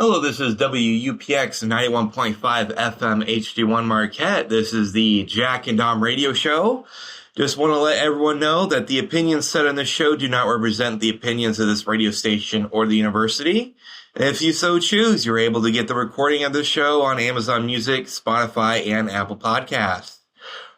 Hello, this is WUPX 91.5 FM HD1 Marquette. This is the Jack and Dom radio show. Just want to let everyone know that the opinions said on this show do not represent the opinions of this radio station or the university. And if you so choose, you're able to get the recording of this show on Amazon Music, Spotify, and Apple Podcasts.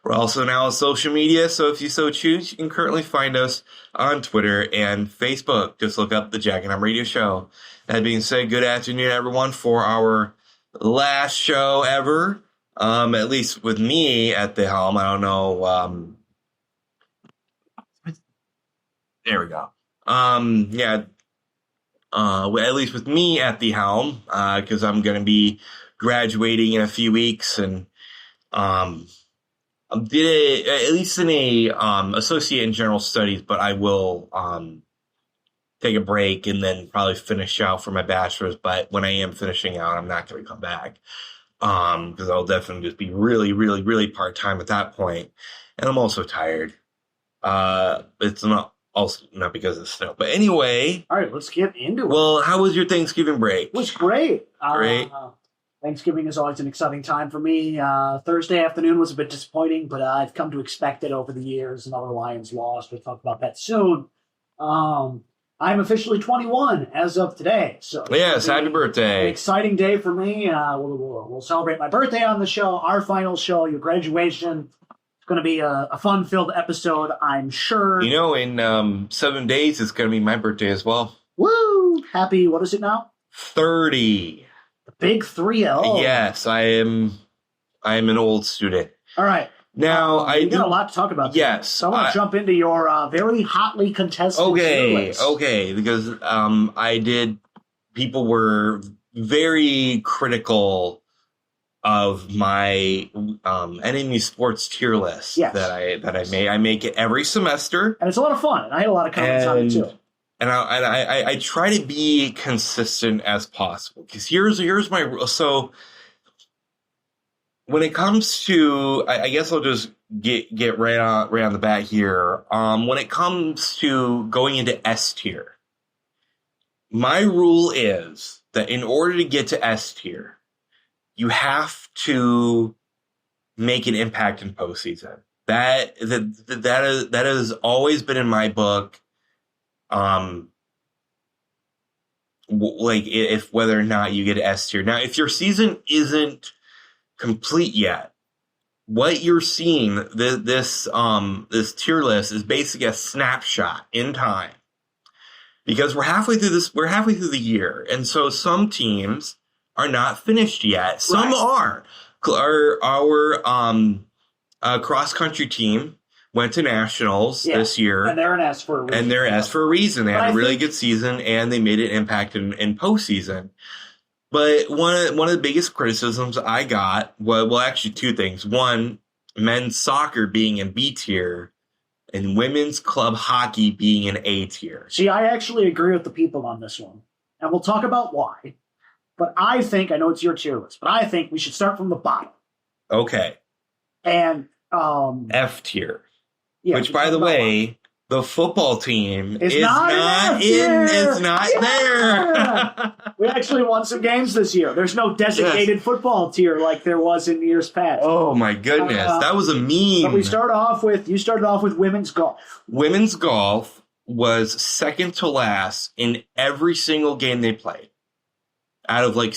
We're also now on social media, so if you so choose, you can currently find us on Twitter and Facebook. Just look up the Jack and Dom radio show. That being said, good afternoon, everyone, for our last show ever, at least with me at the helm. I don't know. There we go. At least with me at the helm, because I'm going to be graduating in a few weeks, and did it at least in a associate in general studies, but I will take a break and then probably finish out for my bachelor's. But when I am finishing out, I'm not going to come back because I'll definitely just be really, really, really part-time at that point. And I'm also tired. It's not because of snow. But anyway. All right, let's get into it. Well, how was your Thanksgiving break? It was great. Great. Thanksgiving is always an exciting time for me. Thursday afternoon was a bit disappointing, but I've come to expect it over the years. Another Lions lost. We'll talk about that soon. I'm officially 21 as of today. So yes, happy birthday. An exciting day for me. We'll celebrate my birthday on the show, our final show, your graduation. It's going to be a fun-filled episode, I'm sure. You know, in 7 days, it's going to be my birthday as well. Woo! Happy, what is it now? 30. The big 3-0. Yes, I am an old student. All right. Now, we got a lot to talk about. Yes. So I want to jump into your very hotly contested list. Okay, because people were very critical of my NMU sports tier list that I made. I make it every semester. And it's a lot of fun. And I had a lot of comments on it, too. And I try to be consistent as possible. Because here's my rule. So when it comes to, I guess I'll just get right on the bat here. When it comes to going into S tier, my rule is that in order to get to S tier, you have to make an impact in postseason. That has always been in my book. If whether or not you get S tier. Now, if your season isn't complete yet, what you're seeing, this tier list is basically a snapshot in time, because we're halfway through the year, and so some teams are not finished yet. Some are. Our cross country team went to nationals this year, and they're an S for a reason. And they're S for a reason. They had a really good season, and they made an impact in postseason. But one of the biggest criticisms I got, well, actually two things. One, men's soccer being in B tier, and women's club hockey being in A tier. See, I actually agree with the people on this one. And we'll talk about why. But I know it's your tier list, but I think we should start from the bottom. Okay. And F tier. Yeah, which, by the way, the football team is not there. We actually won some games this year. There's no designated football tier like there was in years past. Oh my goodness, that was a meme. But you started off with women's golf. Women's golf was second to last in every single game they played. Out of I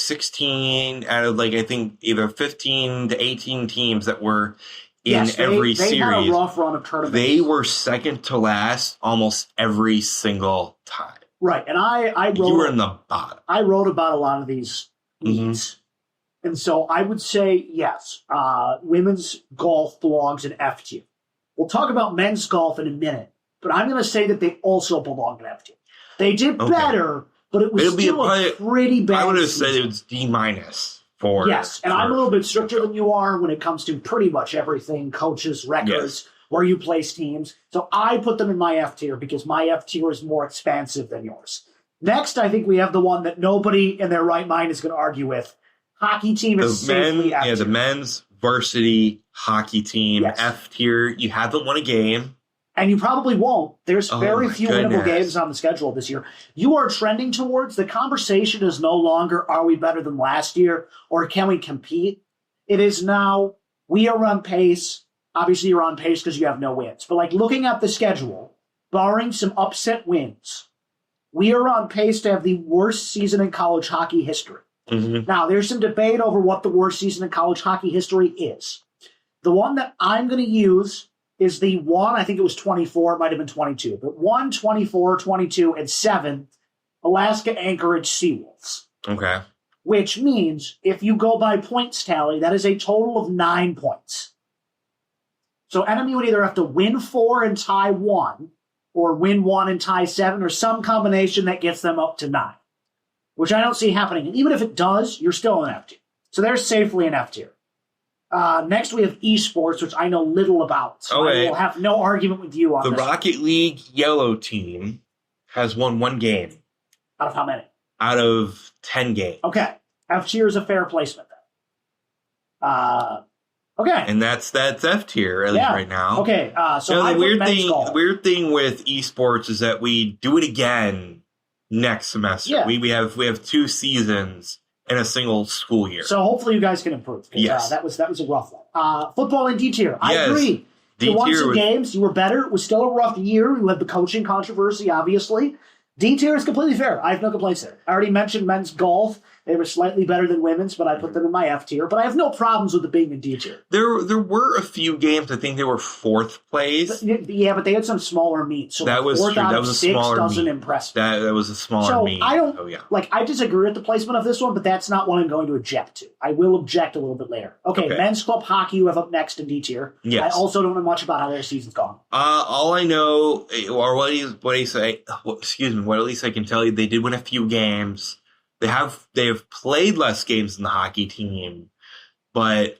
think either 15 to 18 teams that were in every series. They had a rough run of tournaments. They were second to last almost every single time. Right, and you were in the bottom. I wrote about a lot of these leagues, and so I would say yes. Women's golf belongs in F tier. We'll talk about men's golf in a minute, but I'm going to say that they also belong in F tier. They did better, but it was still a pretty bad. I would have said it was D-. Yes, and I'm a little bit stricter than you are when it comes to pretty much everything, coaches, records, where you place teams. So I put them in my F tier because my F tier is more expansive than yours. Next, I think we have the one that nobody in their right mind is going to argue with. Hockey team is safely F tier. The men's varsity hockey team, F tier. You haven't won a game. And you probably won't. There's very few goodness. winnable games on the schedule this year. You are trending towards, the conversation is no longer, are we better than last year, or can we compete? It is now, we are on pace. Obviously, you're on pace because you have no wins. But like looking at the schedule, barring some upset wins, we are on pace to have the worst season in college hockey history. Mm-hmm. Now, there's some debate over what the worst season in college hockey history is. The one that I'm going to use is the one, I think it was 24, it might have been 22, but 1, 24, 22, and 7, Alaska Anchorage Seawolves. Okay. Which means if you go by points tally, that is a total of 9 points. So enemy would either have to win 4 and tie 1, or win 1 and tie 7, or some combination that gets them up to 9, which I don't see happening. And even if it does, you're still an F tier. So they're safely an F tier. Next, we have esports, which I know little about. So I will have no argument with you on this. The one. Rocket League Yellow team has won 1 game. Out of how many? Out of 10 games. Okay. F tier is a fair placement then. Okay. And that's F tier, at least right now. Okay. So the weird thing with esports is that we do it again next semester. Yeah. We have 2 seasons in a single school year. So hopefully you guys can improve. Yes. That was a rough one. Football in D tier. I agree. You won some games. You were better. It was still a rough year. You had the coaching controversy, obviously. D tier is completely fair. I have no complaints there. I already mentioned men's golf. They were slightly better than women's, but I put them in my F tier. But I have no problems with it being in D tier. There were a few games, I think they were 4th place. Yeah, but they had some smaller meets. So that was 4th true. out That of was a 6 smaller doesn't meet. impress me. That was a smaller meet. I don't, I disagree with the placement of this one, but that's not what I'm going to object to. I will object a little bit later. Okay. Men's club hockey you have up next in D tier. Yes. I also don't know much about how their season's gone. All I know, or what at least I can tell you, they did win a few games. They have played less games than the hockey team, but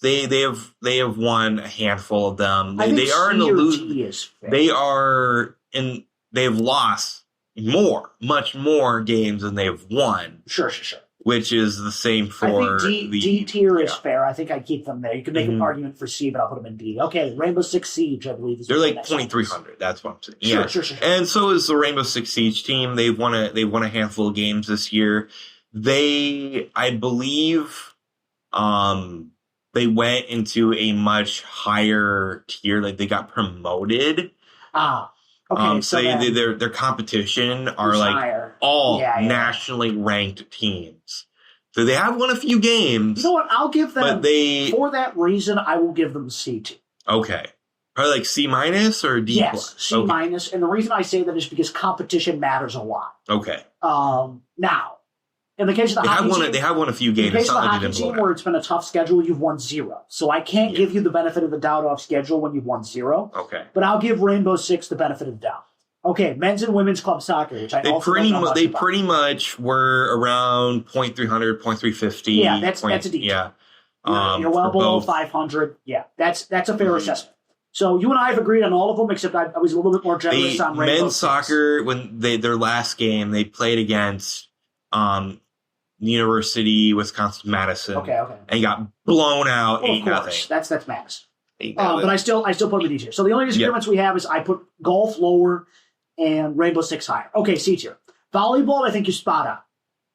they have won a handful of them. They are in the lose. They've lost much more games than they've won. Sure. Which is the same for I think D tier is fair. I think I keep them there. You can make an argument for C, but I'll put them in D. Okay, Rainbow Six Siege, I believe. They're like 2,300. That's what I'm saying. Sure. And so is the Rainbow Six Siege team. They've won a handful of games this year. I believe, they went into a much higher tier. Like they got promoted. Okay, so their competition are like higher. All nationally ranked teams. So they have won a few games. You know what? I'll give them, for that reason, I will give them C tier. Okay. Probably like C minus or D plus? Yes, C minus. And the reason I say that is because competition matters a lot. Okay. Now, in the case of the hockey team, they have won a few games. In the case of the hockey team where it's been a tough schedule, you've won 0. So I can't give you the benefit of the doubt off schedule when you've won 0. Okay. But I'll give Rainbow Six the benefit of the doubt. Okay, men's and women's club soccer, which I also don't know much about. They pretty much were around 0.300, 0.350. Yeah, that's a D. Yeah. You're well below 500. Yeah, that's a fair assessment. So you and I have agreed on all of them, except I was a little bit more generous on Rainbow men's soccer, when their last game, they played against University Wisconsin Madison. Okay. And got blown out 8-0. That's Madison. But I still put them in D tier. So the only disagreements we have is I put golf lower and Rainbow Six higher. Okay, C tier. Volleyball, I think you're spot on.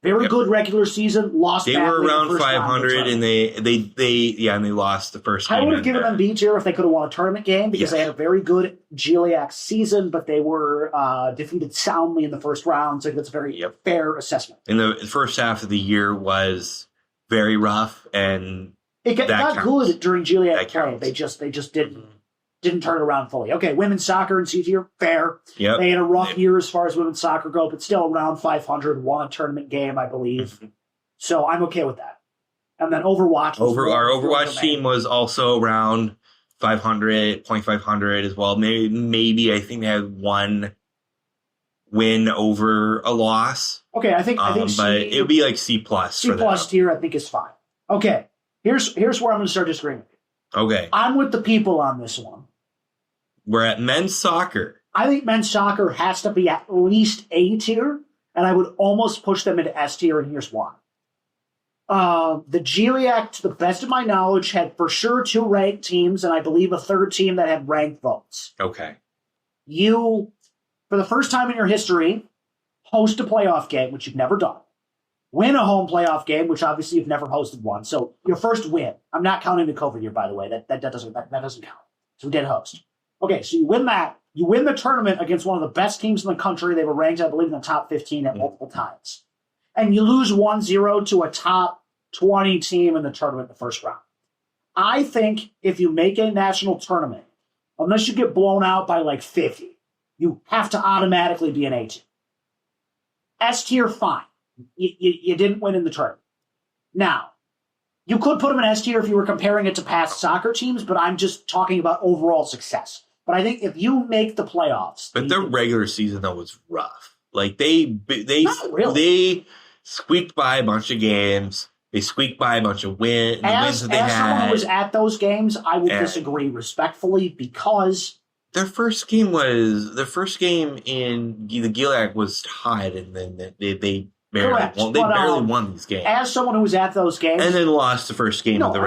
Very good regular season. Lost. They were around 500, and they lost the first game. I would have given them B tier if they could have won a tournament game because they had a very good GLIAC season, but they were defeated soundly in the first round. So that's a very fair assessment. And the first half of the year was very rough, and it got good during GLIAC play. They just didn't turn it around fully. Okay, women's soccer in C tier, fair. Yep. They had a rough year as far as women's soccer go, but still around 500, won a tournament game, I believe. Mm-hmm. So I'm okay with that. And then Overwatch. Our Overwatch team was also around 500, 0.500 as well. Maybe I think they had one win over a loss. Okay, I think but it would be like C plus. C plus tier, I think, is fine. Okay, here's where I'm going to start disagreeing with you. Okay. I'm with the people on this one. We're at men's soccer. I think men's soccer has to be at least A tier, and I would almost push them into S tier, and here's why. The GLIAC, to the best of my knowledge, had for sure 2 ranked teams, and I believe a third team that had ranked votes. Okay. You, for the first time in your history, host a playoff game, which you've never done. Win a home playoff game, which obviously you've never hosted one. So your first win. I'm not counting the COVID year, by the way. That doesn't count. So we did host. Okay, so you win that. You win the tournament against one of the best teams in the country. They were ranked, I believe, in the top 15 at multiple times. And you lose 1-0 to a top 20 team in the tournament in the first round. I think if you make a national tournament, unless you get blown out by like 50, you have to automatically be an A team. S tier, fine. You didn't win in the tournament. Now, you could put them in S tier if you were comparing it to past soccer teams, but I'm just talking about overall success. But I think if you make the playoffs... But their regular season, though, was rough. Like, they squeaked by a bunch of games. They squeaked by a bunch of wins that they had. As someone who was at those games, I will disagree respectfully because... Their first game in the GLIAC was tied, and then they barely won these games. As someone who was at those games... And then lost the first game of the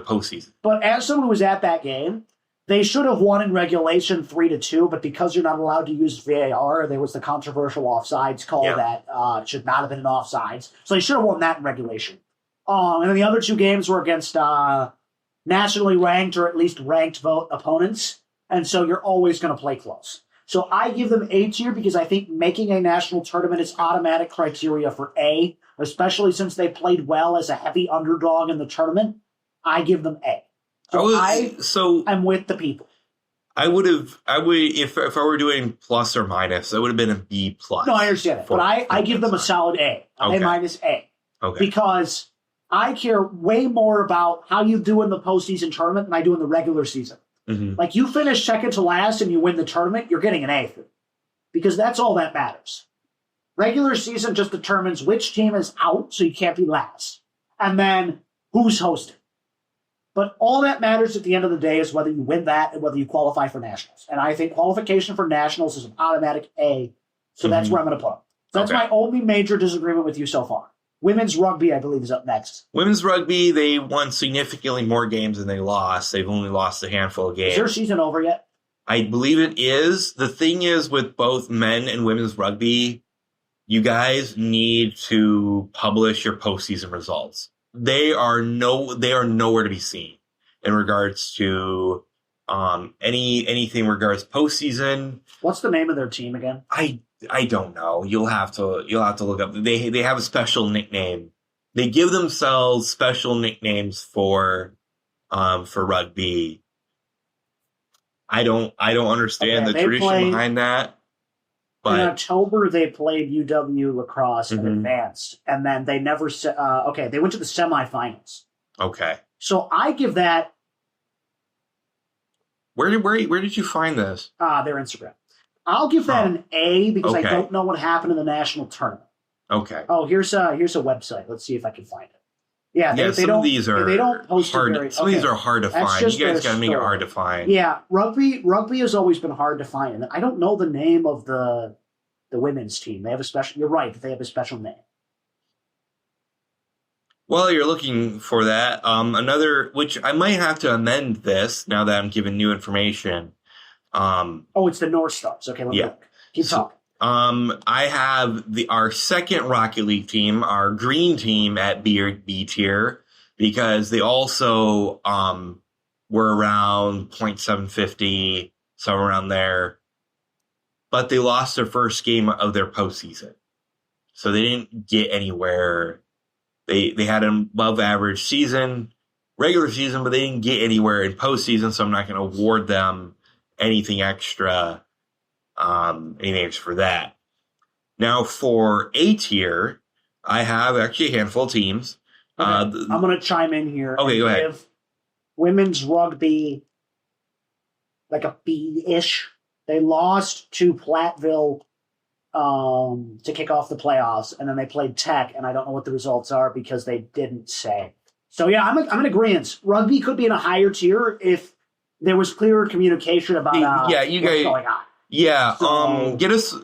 postseason. But as someone who was at that game, they should have won in regulation 3-2, but because you're not allowed to use VAR, there was the controversial offsides call that should not have been an offsides. So they should have won that in regulation. And then the other 2 games were against nationally ranked or at least ranked vote opponents. And so you're always going to play close. So I give them A tier because I think making a national tournament is automatic criteria for A, especially since they played well as a heavy underdog in the tournament. I give them A. I'm with the people. If I were doing plus or minus, it would have been a B plus. No, I understand it. But I give them a solid A. A minus A. Okay. Because I care way more about how you do in the postseason tournament than I do in the regular season. Mm-hmm. Like, you finish second to last and you win the tournament, you're getting an A. Because that's all that matters. Regular season just determines which team is out, so you can't be last. And then who's hosting. But all that matters at the end of the day is whether you win that and whether you qualify for nationals. And I think qualification for nationals is an automatic A. So that's where I'm going to put them. So that's my only major disagreement with you so far. Women's rugby, I believe, is up next. Women's rugby, they won significantly more games than they lost. They've only lost a handful of games. Is their season over yet? I believe it is. The thing is, with both men and women's rugby, you guys need to publish your postseason results. They are nowhere to be seen in regards to anything regards postseason. What's the name of their team again? I don't know. You'll have to look up. They have a special nickname. They give themselves special nicknames for rugby. I don't understand the tradition behind that. But in October, they played UW Lacrosse and advanced, and then they never. They went to the semifinals. Okay. So I give that. Where did you find this? Their Instagram. I'll give that an A because I don't know what happened in the national tournament. Okay. Oh, here's a website. Let's see if I can find it. Yeah, some of these are post hard. Some of these are hard to find. You guys got to make it hard to find. Yeah, rugby has always been hard to find, and I don't know the name of the women's team. They have a special. You're right. They have a special name. Well, you're looking for that. Another, which I might have to amend this now that I'm giving new information. It's the North Stars. Okay, let me look. Keep talking. I have our second Rocket League team, our green team at B tier, because they also were around 0.750, somewhere around there. But they lost their first game of their postseason. So they didn't get anywhere. They had an above average season, regular season, but they didn't get anywhere in postseason, so I'm not going to award them anything extra for that. Now for A tier, I have actually a handful of teams. Okay. I'm going to chime in here. Okay, go ahead. Women's rugby, like a B-ish. They lost to Platteville to kick off the playoffs, and then they played Tech, and I don't know what the results are because they didn't say. So yeah, I'm in agreement. Rugby could be in a higher tier if there was clearer communication about you guys what's going on. Yeah, get us.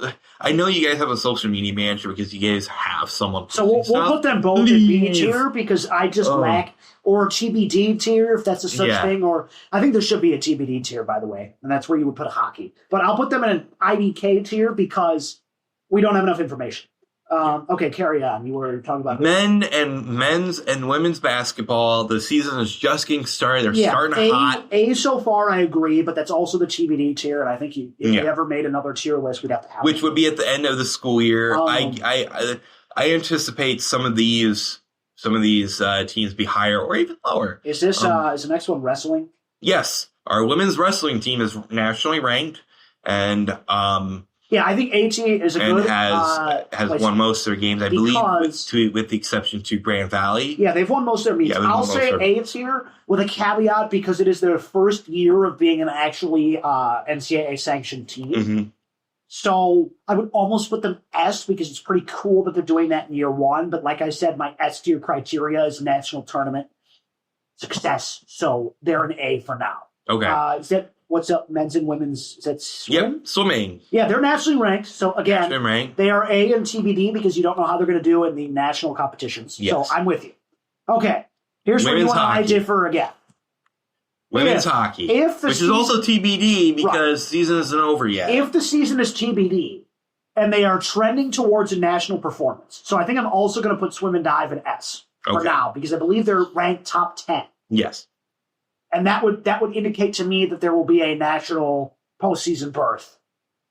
I know you guys have a social media manager because you guys have someone. So we'll put them both in B tier because I just lack, or TBD tier if that's a such thing, or I think there should be a TBD tier, by the way, and that's where you would put hockey. But I'll put them in an IDK tier because we don't have enough information. Okay, carry on. You were talking about men's and women's basketball. The season is just getting started. They're starting hot. A so far, I agree, but that's also the TBD tier. And I think if we ever made another tier list, we'd have to have which would be at the end of the school year. I anticipate some of these teams be higher or even lower. Is this is the next one wrestling? Yes, our women's wrestling team is nationally ranked, and yeah, I think AT is a good has won most of their games, I believe, with the exception to Grand Valley. Yeah, they've won most of their meets. I'll say A tier with a caveat because it is their first year of being an actually NCAA sanctioned team. Mm-hmm. So I would almost put them S because it's pretty cool that they're doing that in year one. But like I said, my S tier criteria is national tournament success. So they're an A for now. Okay. Is that what's up, men's and women's? Is that swim? Yep, swimming. Yeah, they're nationally ranked. So again, they are A and TBD because you don't know how they're going to do in the national competitions. Yes. So I'm with you. Okay. Here's where you and I differ again. Women's hockey, which is also TBD because season isn't over yet. If the season is TBD and they are trending towards a national performance, so I think I'm also going to put swim and dive in S for now because I believe they're ranked top 10. Yes, and that would indicate to me that there will be a national postseason berth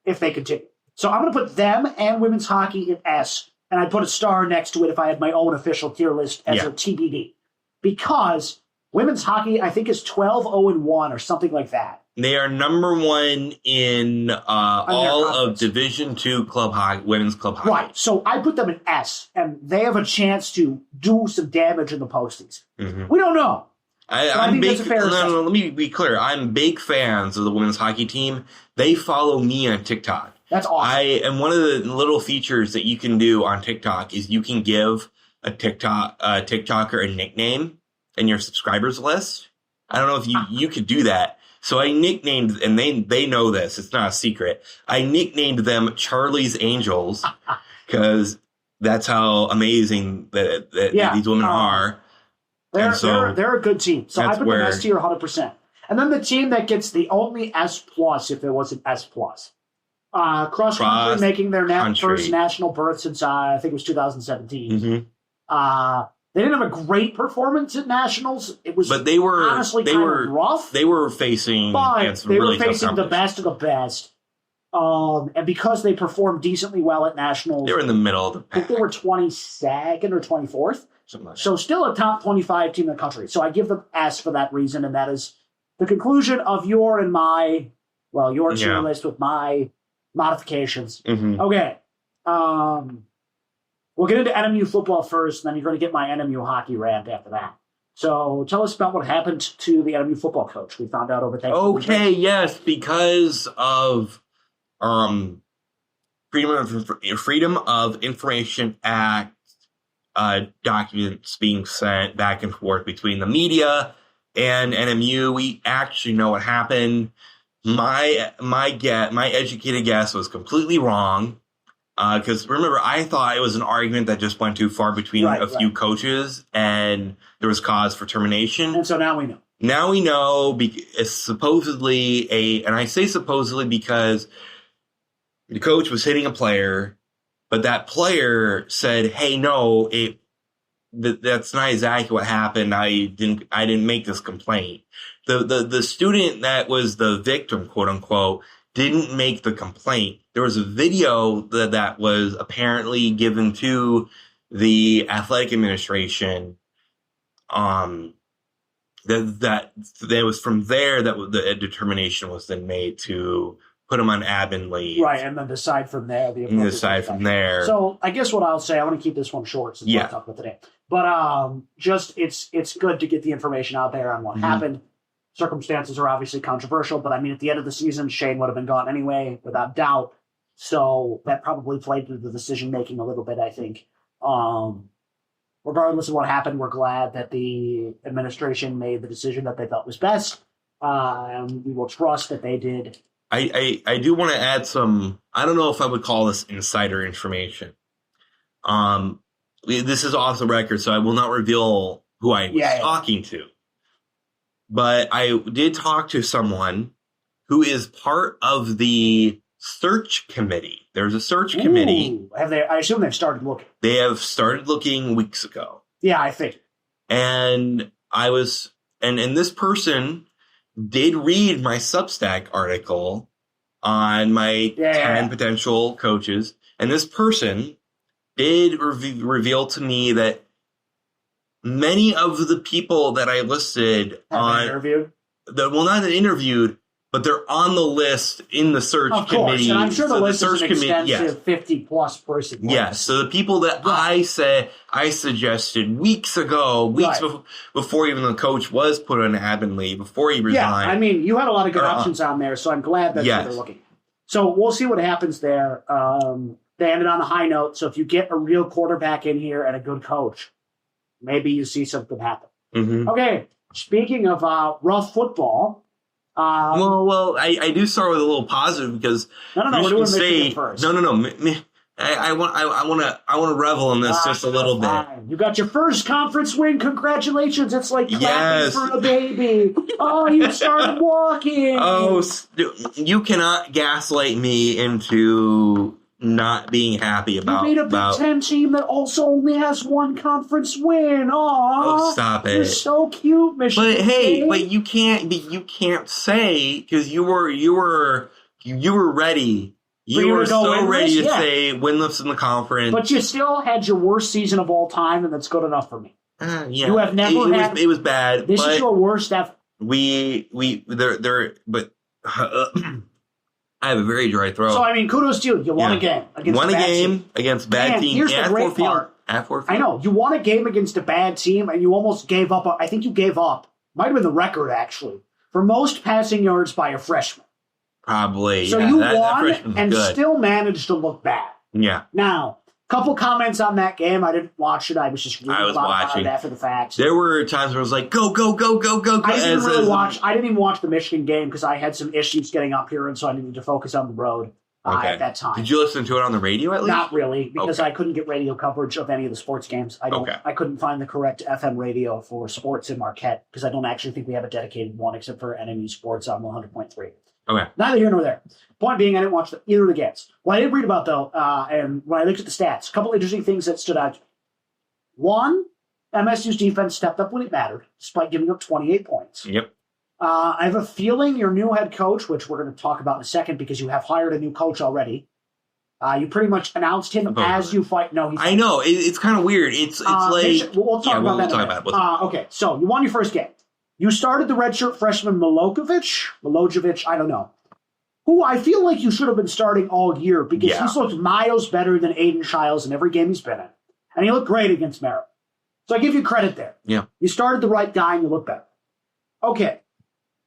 if they continue. So I'm going to put them and women's hockey in S, and I'd put a star next to it if I had my own official tier list as a TBD because women's hockey, I think, is 12-0-1 or something like that. They are number one in all of Division II club hockey, women's club hockey. Right. So I put them in S, and they have a chance to do some damage in the postseason. Mm-hmm. We don't know. I'm big. No, let me be clear. I'm big fans of the women's hockey team. They follow me on TikTok. That's awesome. And one of the little features that you can do on TikTok is you can give a TikToker a nickname in your subscribers list. I don't know if you could do that. So I nicknamed, and they know this, it's not a secret. I nicknamed them Charlie's Angels because that's how amazing that these women are. They're a good team. So I put them S tier 100%. And then the team that gets the only S plus if there was an S plus. Cross country making their first national berth since I think it was 2017. Mm-hmm. They didn't have a great performance at nationals. It was, but they were honestly kind of rough. They were facing, the best of the best, and because they performed decently well at nationals, they were in the middle of the pack. I think they were 22nd or 24th, something like that. So still a top 25 team in the country. So I give them S for that reason, and that is the conclusion of your tier list with my modifications. Mm-hmm. Okay. We'll get into NMU football first, and then you're going to get my NMU hockey rant after that. So tell us about what happened to the NMU football coach. We found out over Thanksgiving. Okay, yes, because of Freedom of Information Act documents being sent back and forth between the media and NMU. We actually know what happened. My educated guess was completely wrong. Because remember, I thought it was an argument that just went too far between a few coaches, and there was cause for termination. And so now we know. Now we know it's supposedly and I say supposedly because the coach was hitting a player, but that player said, "Hey, no, that's not exactly what happened. I didn't make this complaint." The student that was the victim, quote unquote, didn't make the complaint. There was a video that was apparently given to the athletic administration. That was from there that the determination was then made to put him on admin leave. Right, and then decide from there. So I guess what I'll say, I want to keep this one short since we're talking about today. But it's good to get the information out there on what happened. Circumstances are obviously controversial, but I mean, at the end of the season, Shane would have been gone anyway, without doubt. So that probably played into the decision-making a little bit, I think. Regardless of what happened, we're glad that the administration made the decision that they thought was best. And we will trust that they did. I do want to add some I don't know if I would call this insider information. This is off the record, so I will not reveal who I was talking to. But I did talk to someone who is part of the search committee. There's a search committee. Have they? I assume they've started looking. They have started looking weeks ago. Yeah, I think. And and this person did read my Substack article on my 10 potential coaches. And this person did reveal to me that many of the people that I listed interviewed, not interviewed, but they're on the list in the search committee. And I'm sure the list is an extensive 50-plus person list. Yes, so the people that I suggested weeks before even the coach was put on admin leave, before he resigned. Yeah, I mean, you had a lot of good options on there, so I'm glad that's where they're looking. So we'll see what happens there. They ended on a high note, so if you get a real quarterback in here and a good coach, maybe you see something happen. Mm-hmm. Okay, speaking of rough football. I do start with a little positive because we're doing Michigan first. I want to revel in this just a little bit. You got your first conference win. Congratulations! It's like clapping for a baby. Oh, you started walking. Oh, you cannot gaslight me into not being happy about. You made a Big Ten team that also only has one conference win. Oh, stop it! You're so cute, Michigan. But hey, you can't say because you were ready. You were so ready to say winless in the conference. But you still had your worst season of all time, and that's good enough for me. You have never had. It was bad. This is your worst ever. I have a very dry throat. So, I mean, kudos to you. You won a game against bad team. Here's the great part. I know. You won a game against a bad team, and you almost gave up. I think you gave up. Might have been the record, actually, for most passing yards by a freshman. Probably. So you won and still managed to look bad. Yeah. Now, couple comments on that game. I didn't watch it. I was just reading about it after the fact. There were times where I was like, go, go, go, go, go, go. I didn't even watch the Michigan game because I had some issues getting up here, and so I needed to focus on the road at that time. Did you listen to it on the radio at least? Not really, because I couldn't get radio coverage of any of the sports games. I couldn't find the correct FM radio for sports in Marquette because I don't actually think we have a dedicated one except for NMU Sports on 100.3. Okay. Neither here nor there. Point being, I didn't watch either of the games. What I did read about, though, and when I looked at the stats, a couple interesting things that stood out. One, MSU's defense stepped up when it mattered, despite giving up 28 points. Yep. I have a feeling your new head coach, which we're going to talk about in a second because you have hired a new coach already. You pretty much announced him as you fight. No, I know. It's kind of weird. It's like... We'll talk about that. Okay, so you won your first game. You started the redshirt freshman Milojevic, I don't know, who I feel like you should have been starting all year because he's looked miles better than Aiden Childs in every game he's been in. And he looked great against Merritt. So I give you credit there. Yeah. You started the right guy and you look better. Okay.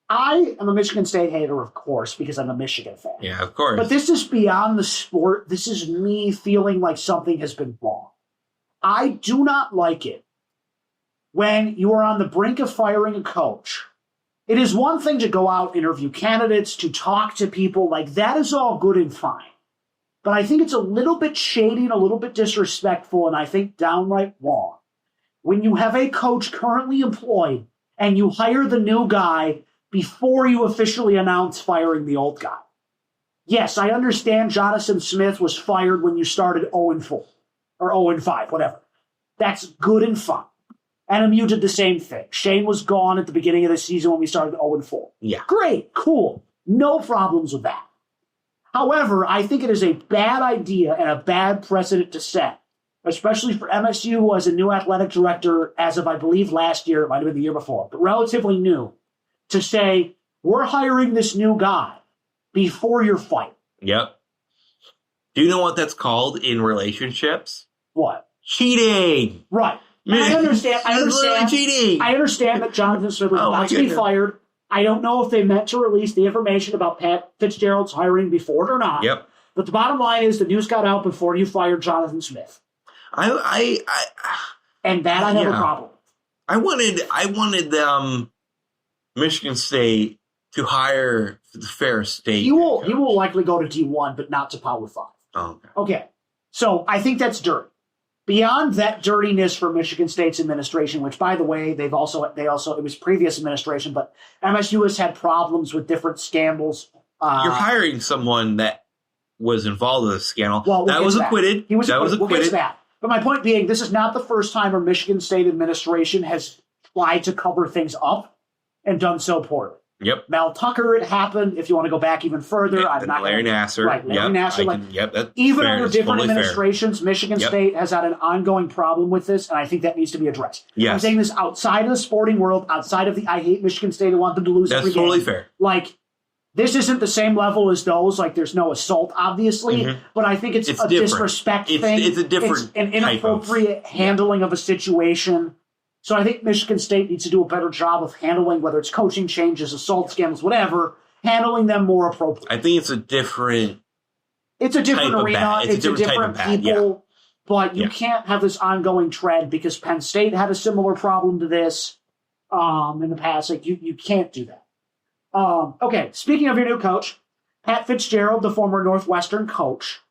I am a Michigan State hater, of course, because I'm a Michigan fan. Yeah, of course. But this is beyond the sport. This is me feeling like something has been wrong. I do not like it when you are on the brink of firing a coach. It is one thing to go out, interview candidates, to talk to people. Like, that is all good and fine. But I think it's a little bit shady and a little bit disrespectful, and I think downright wrong. When you have a coach currently employed and you hire the new guy before you officially announce firing the old guy. Yes, I understand Jonathan Smith was fired when you started 0-4 or 0-5, whatever. That's good and fine. NMU did the same thing. Shane was gone at the beginning of the season when we started 0-4. Yeah. Great, cool. No problems with that. However, I think it is a bad idea and a bad precedent to set, especially for MSU, who has a new athletic director as of, I believe, last year. It might have been the year before, but relatively new, to say, we're hiring this new guy before your fight. Yep. Do you know what that's called in relationships? What? Cheating. Right. I understand. Cheating. I understand that Jonathan Smith was about to be fired. I don't know if they meant to release the information about Pat Fitzgerald's hiring before it or not. Yep. But the bottom line is the news got out before you fired Jonathan Smith. And that I have a problem with. I wanted Michigan State to higher fair state. He will likely go to D1, but not to Power 5. Oh, okay. So I think that's dirty. Beyond that dirtiness for Michigan State's administration, which, by the way, they also it was previous administration, but MSU has had problems with different scandals. You're hiring someone that was involved in a scandal. Well, that was acquitted. He was acquitted. We'll get to that. But my point being, this is not the first time a Michigan State administration has tried to cover things up and done so poorly. Yep. Mel Tucker, it happened. If you want to go back even further, I'm not Larry Nassar. Right, Larry Nassar. That's even fair. under different administrations, Michigan State has had an ongoing problem with this, and I think that needs to be addressed. Yes. I'm saying this outside of the sporting world, outside of the I hate Michigan State, I want them to lose every game. That's totally fair. Like, this isn't the same level as those. Like, there's no assault, obviously, but I think it's a different. Disrespect thing. It's a different an inappropriate handling of a situation. So I think Michigan State needs to do a better job of handling, whether it's coaching changes, assault scandals, whatever, handling them more appropriately. I think it's a different arena. It's a different people. But you can't have this ongoing trend because Penn State had a similar problem to this in the past. Like, you can't do that. Okay, speaking of your new coach, Pat Fitzgerald, the former Northwestern coach,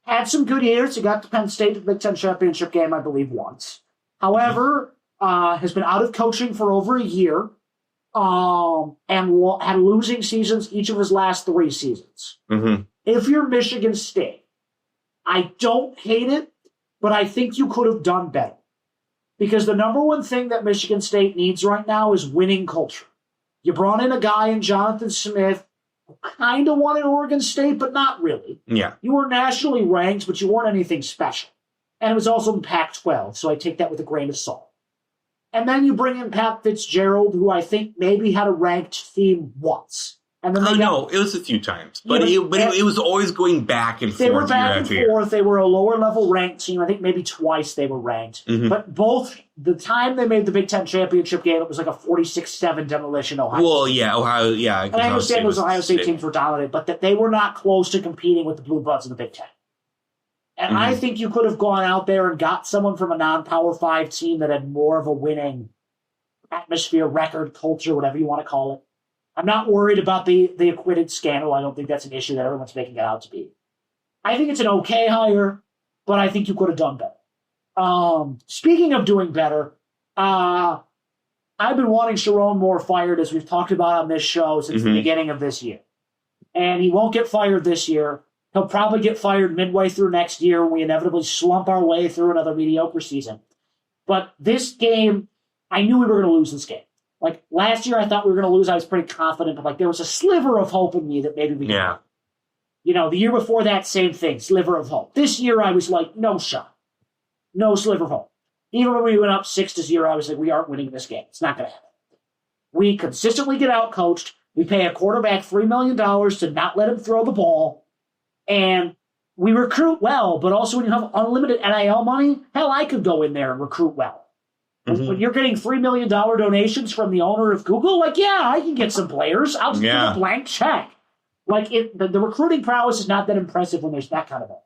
had some good years. He got to Penn State to the Big Ten championship game, I believe, once. However, has been out of coaching for over a year and had losing seasons each of his last 3 seasons. Mm-hmm. If you're Michigan State, I don't hate it, but I think you could have done better. Because the number one thing that Michigan State needs right now is winning culture. You brought in a guy in Jonathan Smith who kind of wanted Oregon State, but not really. Yeah. You were nationally ranked, but you weren't anything special. And it was also in Pac-12, so I take that with a grain of salt. And then you bring in Pat Fitzgerald, who I think maybe had a ranked team once. And then no, it was a few times. But it was always going back and forth. They were back and forth. They were a lower-level ranked team. I think maybe twice they were ranked. Mm-hmm. But the time they made the Big Ten championship game, it was like a 46-7 demolition Ohio Well, State. yeah, Ohio, yeah. And I understand those Ohio State teams were dominant, but that they were not close to competing with the Blue Bloods in the Big Ten. And I think you could have gone out there and got someone from a non-Power 5 team that had more of a winning atmosphere, record, culture, whatever you want to call it. I'm not worried about the acquitted scandal. I don't think that's an issue that everyone's making it out to be. I think it's an okay hire, but I think you could have done better. Speaking of doing better, I've been wanting Sharon Moore fired, as we've talked about on this show, since the beginning of this year. And he won't get fired this year. He'll probably get fired midway through next year when we inevitably slump our way through another mediocre season. But this game, I knew we were going to lose this game. Like, last year I thought we were going to lose. I was pretty confident, but, like, there was a sliver of hope in me that maybe we could. Yeah. You know, the year before that, same thing, sliver of hope. This year I was like, no shot. No sliver of hope. Even when we went up 6-0, I was like, we aren't winning this game. It's not going to happen. We consistently get out-coached. We pay a quarterback $3 million to not let him throw the ball. And we recruit well, but also when you have unlimited NIL money, hell, I could go in there and recruit well. When you're getting $3 million donations from the owner of Google, like, yeah, I can get some players. I'll just give a blank check. Like, the recruiting prowess is not that impressive when there's that kind of thing.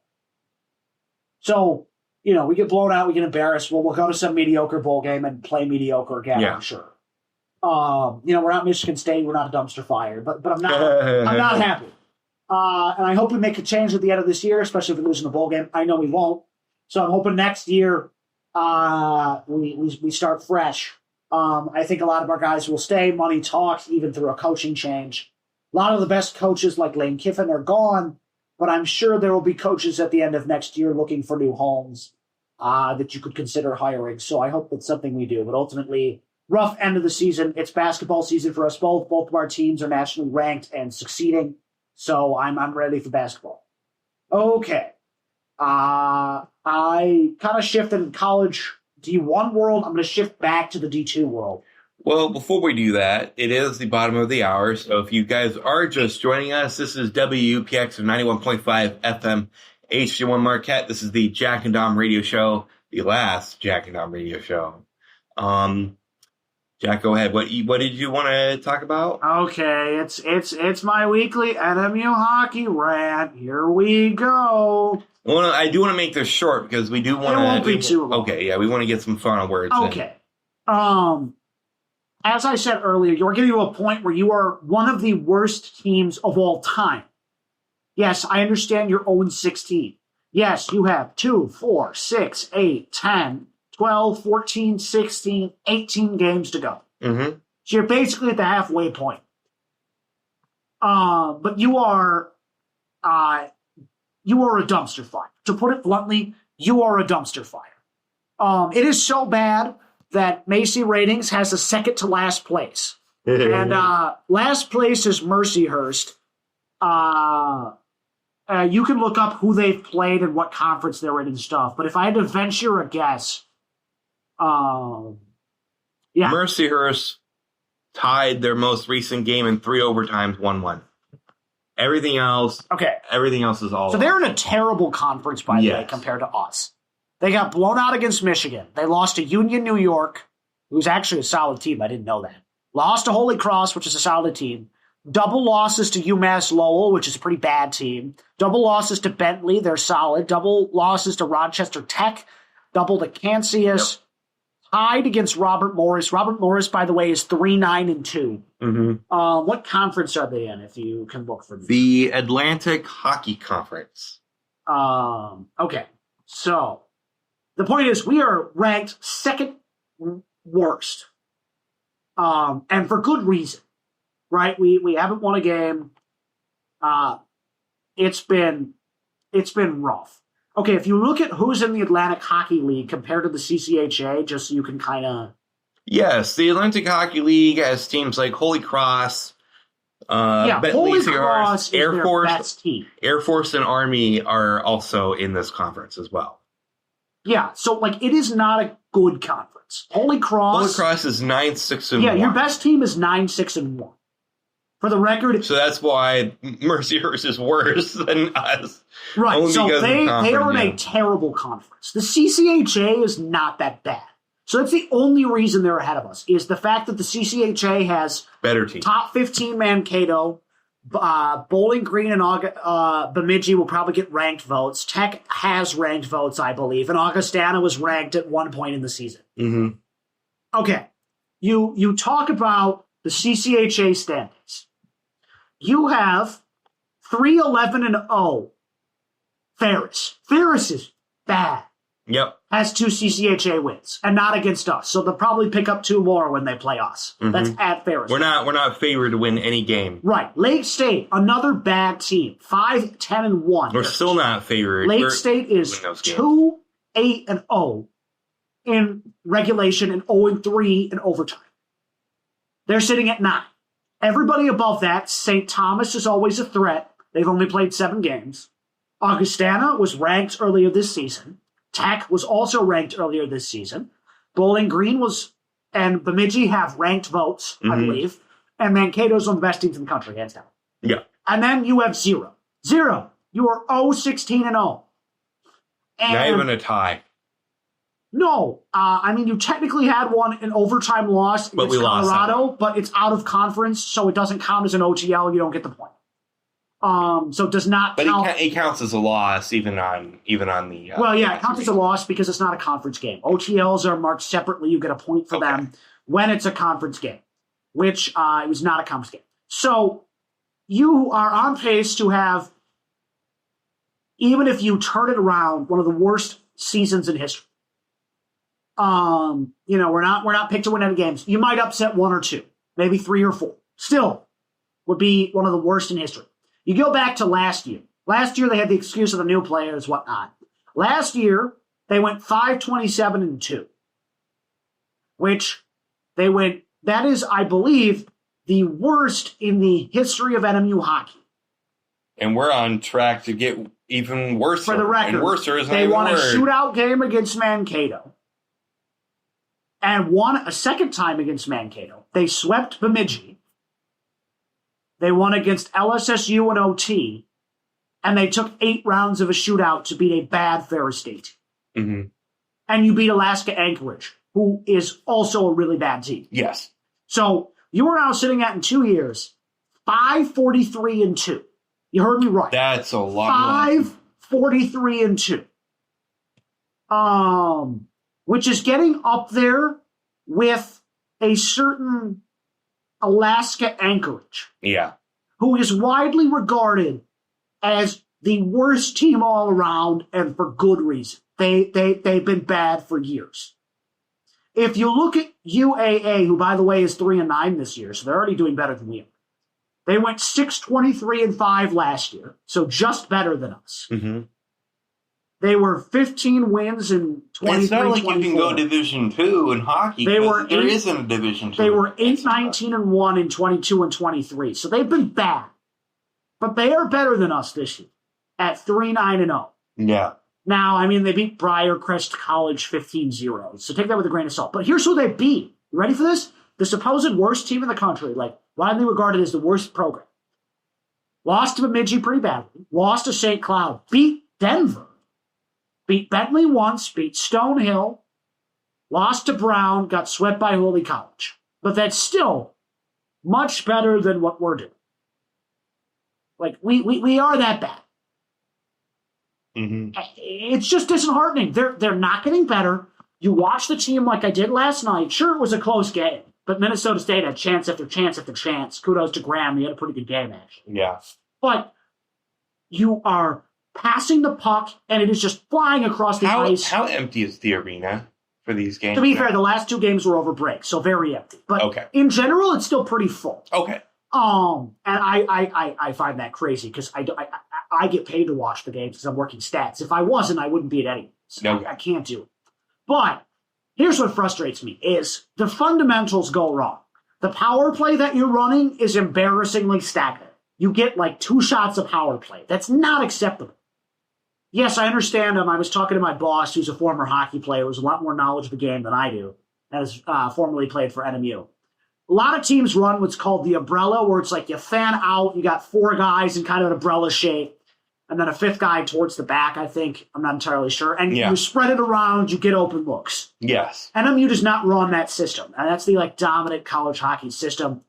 So, you know, we get blown out, we get embarrassed. Well, we'll go to some mediocre bowl game and play mediocre again, I'm sure. You know, we're not Michigan State, we're not a dumpster fire, but I'm not happy. And I hope we make a change at the end of this year, especially if we lose in the bowl game. I know we won't. So I'm hoping next year we start fresh. I think a lot of our guys will stay. Money talks, even through a coaching change. A lot of the best coaches like Lane Kiffin are gone, but I'm sure there will be coaches at the end of next year looking for new homes that you could consider hiring. So I hope that's something we do. But ultimately, rough end of the season. It's basketball season for us both. Both of our teams are nationally ranked and succeeding. So I'm ready for basketball. Okay. I kind of shifted in college D1 world. I'm going to shift back to the D2 world. Well, before we do that, it is the bottom of the hour. So if you guys are just joining us, this is WUPX of 91.5 FM HD1 Marquette. This is the Jack and Dom radio show, the last Jack and Dom radio show. Jack, go ahead. What did you want to talk about? Okay, it's my weekly NMU hockey rant. Here we go. Well, I do want to make this short because we do want to. It won't be too long. Okay, yeah, we want to get some final words. Okay. as I said earlier, you're getting to a point where you are one of the worst teams of all time. Yes, I understand you're 0-16. Yes, you have 2, 4, 6, 8, 10, 12, 14, 16, 18 games to go. Mm-hmm. So you're basically at the halfway point. But you are a dumpster fire. To put it bluntly, you are a dumpster fire. It is so bad that Macy Ratings has a second to last place. And last place is Mercyhurst. You can look up who they've played and what conference they're in and stuff. But if I had to venture a guess, Mercyhurst tied their most recent game in 3 overtimes, 1-1. Everything else is all. So they're in a terrible conference, by the way, compared to us. They got blown out against Michigan. They lost to Union New York, who's actually a solid team. I didn't know that. Lost to Holy Cross, which is a solid team. Double losses to UMass Lowell, which is a pretty bad team. Double losses to Bentley, they're solid. Double losses to Rochester Tech. Double to Kansas. Yep. Tied against Robert Morris. Robert Morris, by the way, is 3-9-2. Mm-hmm. What conference are they in, if you can look for them? The Atlantic Hockey Conference. Okay. So, the point is, we are ranked second worst. And for good reason. Right? We haven't won a game. It's been rough. Okay, if you look at who's in the Atlantic Hockey League compared to the CCHA, just so you can kind of... Yes, the Atlantic Hockey League has teams like Holy Cross, Holy Cross is Air Force, their best team. Air Force and Army are also in this conference as well. Yeah, so it is not a good conference. Holy Cross is 9-6-1. Yeah, your best team is 9-6-1. For the record, so that's why Mercyhurst is worse than us. Right, so they are in a terrible conference. The CCHA is not that bad. So that's the only reason they're ahead of us, is the fact that the CCHA has better team. Top 15 Mankato, Bowling Green and Bemidji will probably get ranked votes. Tech has ranked votes, I believe, and Augustana was ranked at one point in the season. Mm-hmm. Okay, you talk about the CCHA standings. You have 3-11-0. Ferris. Ferris is bad. Yep. Has 2 CCHA wins, and not against us. So they'll probably pick up 2 more when they play us. Mm-hmm. That's at Ferris. We're not favored to win any game. Right. Lake State, another bad team. 5-10-1. We're still not favored. Lake State is 2-8-0 in regulation and 0-3 in overtime. They're sitting at 9. Everybody above that, St. Thomas is always a threat. They've only played 7 games. Augustana was ranked earlier this season. Tech was also ranked earlier this season. Bowling Green and Bemidji have ranked votes, I believe. And Mankato's one of the best teams in the country, hands down. Yeah. And then you have 0. 0. You are 0-16-0. Not even a tie. No, you technically had one in overtime loss against Colorado, but it's out of conference, so it doesn't count as an OTL. You don't get the point. So it does not count. But it counts as a loss even on the... it counts as a loss because it's not a conference game. OTLs are marked separately. You get a point for them when it's a conference game, which it was not a conference game. So you are on pace to have, even if you turn it around, one of the worst seasons in history. We're not picked to win any games. You might upset 1 or 2, maybe 3 or 4. Still would be one of the worst in history. You go back to last year. Last year they had the excuse of the new players, whatnot. Last year they went 5-27-2, which they went. That is, I believe, the worst in the history of NMU hockey. And we're on track to get even worse. For the record, they won a shootout game against Mankato. And won a second time against Mankato. They swept Bemidji. They won against LSSU and OT. And they took 8 rounds of a shootout to beat a bad Ferris State. Mm-hmm. And you beat Alaska Anchorage, who is also a really bad team. Yes. So you are now sitting at, in 2 years, 5-43-2. You heard me right. That's a lot. 5-43-2. Which is getting up there with a certain Alaska Anchorage. Yeah. Who is widely regarded as the worst team all around, and for good reason. They've been bad for years. If you look at UAA, who by the way is 3-9 this year, so they're already doing better than we are. They went 6-23-5 last year, so just better than us. Mm-hmm. They were 15 wins in 23. It's not like 24. You can go Division II in hockey. There isn't a Division II. They were 8-19-1 in 22 and 23, so they've been bad. But they are better than us this year at 3-9-0. Yeah. Now, I mean, they beat Briarcrest College 15-0, so take that with a grain of salt. But here's who they beat. You ready for this? The supposed worst team in the country, like widely regarded as the worst program. Lost to Bemidji pretty badly. Lost to St. Cloud. Beat Denver. Beat Bentley once. Beat Stonehill. Lost to Brown. Got swept by Holy College. But that's still much better than what we're doing. Like, we are that bad. Mm-hmm. It's just disheartening. They're not getting better. You watch the team like I did last night. Sure, it was a close game, but Minnesota State had chance after chance after chance. Kudos to Graham. He had a pretty good game, actually. Yeah. But you are passing the puck, and it is just flying across the ice. How empty is the arena for these games? To be fair, the last 2 games were over break, so very empty. But in general, it's still pretty full. Okay. And I find that crazy because I get paid to watch the games because I'm working stats. If I wasn't, I wouldn't be at any. So I can't do it. But here's what frustrates me is the fundamentals go wrong. The power play that you're running is embarrassingly stagnant. You get like 2 shots of power play. That's not acceptable. Yes, I understand him. I was talking to my boss, who's a former hockey player, who has a lot more knowledge of the game than I do, and has formerly played for NMU. A lot of teams run what's called the umbrella, where it's like you fan out, you got 4 guys in kind of an umbrella shape, and then a 5th guy towards the back, I think. I'm not entirely sure. And you spread it around, you get open looks. Yes. NMU does not run that system, and that's the dominant college hockey system.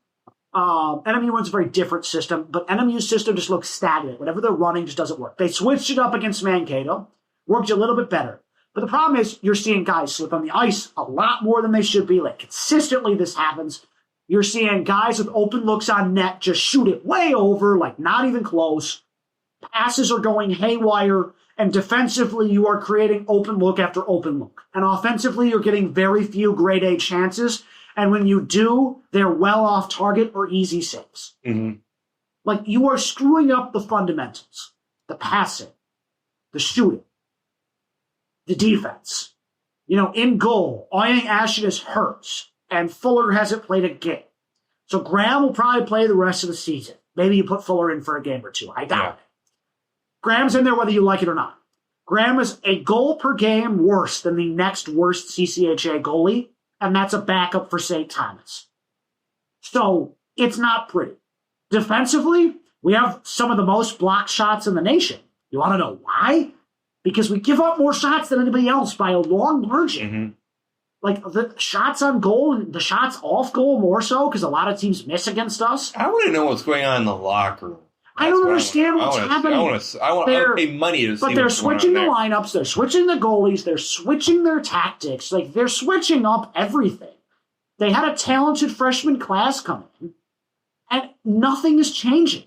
NMU runs a very different system, but NMU's system just looks stagnant. Whatever they're running just doesn't work. They switched it up against Mankato, worked a little bit better. But the problem is you're seeing guys slip on the ice a lot more than they should be. Like, consistently this happens. You're seeing guys with open looks on net just shoot it way over, like not even close. Passes are going haywire, and defensively you are creating open look after open look. And offensively you're getting very few grade A chances, and when you do, they're well off target or easy saves. Mm-hmm. Like, you are screwing up the fundamentals. The passing, the shooting, the defense. In goal, Oyang Ashton is hurt. And Fuller hasn't played a game. So Graham will probably play the rest of the season. Maybe you put Fuller in for a game or 2. I doubt it. Graham's in there whether you like it or not. Graham is a goal per game worse than the next worst CCHA goalie, and that's a backup for St. Thomas. So it's not pretty. Defensively, we have some of the most blocked shots in the nation. You want to know why? Because we give up more shots than anybody else by a long margin. Mm-hmm. Like, the shots on goal and the shots off goal more so, because a lot of teams miss against us. I want to know what's going on in the locker room. I don't understand what's happening. I want to pay money to see. But they're switching the lineups. They're switching the goalies. They're switching their tactics. Like, they're switching up everything. They had a talented freshman class coming in, and nothing is changing.